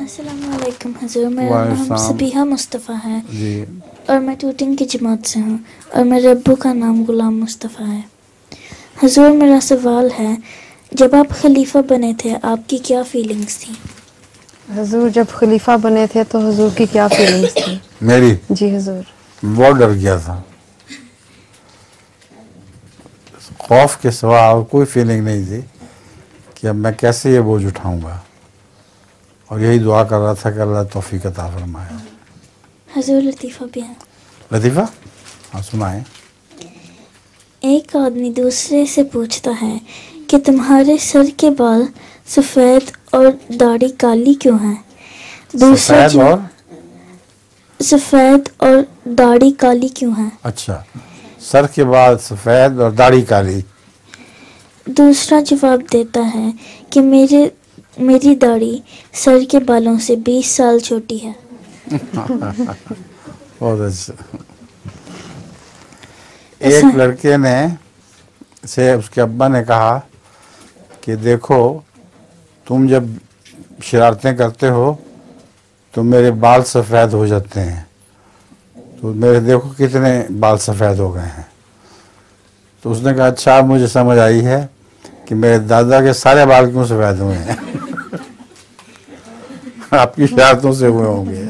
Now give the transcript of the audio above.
अस्सलामुअलैकुम हुज़ूर, मेरा नाम सबिहा मुस्तफ़ा है जी। और मैं टूटिंग की जमात से हूँ और मेरे अब्बू का नाम गुलाम मुस्तफ़ा है। हुज़ूर, मेरा सवाल है, जब आप खलीफा बने थे आपकी क्या फीलिंग्स थी? हुजूर, जब खलीफा बने थे तो हुजूर की क्या फीलिंग्स थी? मेरी जी हुजूर। बहुत डर गया था। खौफ के सिवा और कोई फीलिंग नहीं थी कि अब मैं कैसे ये बोझ उठाऊंगा, और यही दुआ कर रहा था कि अल्लाह तौफीक अता फरमाए। हुज़ूर, लतीफ़ा भी है। लतीफ़ा? हाँ, सुनाएं। एक आदमी दूसरे से पूछता है कि तुम्हारे सर के बाल सफ़ेद और दाढ़ी काली क्यों है? सफ़ेद और दाढ़ी काली क्यों है? अच्छा, सर के बाल सफ़ेद और दाढ़ी काली। दूसरा जवाब देता है कि मेरी दाढ़ी सर के बालों से 20 साल छोटी है। बहुत अच्छा। एक लड़के ने से उसके अब्बा ने कहा कि देखो, तुम जब शरारतें करते हो तो मेरे बाल सफ़ेद हो जाते हैं, तो मेरे देखो कितने बाल सफ़ेद हो गए हैं। तो उसने कहा, अच्छा मुझे समझ आई है कि मेरे दादा के सारे बाल क्यों सफ़ेद हुए हैं। आपकी शरारतों से हुए होंगे।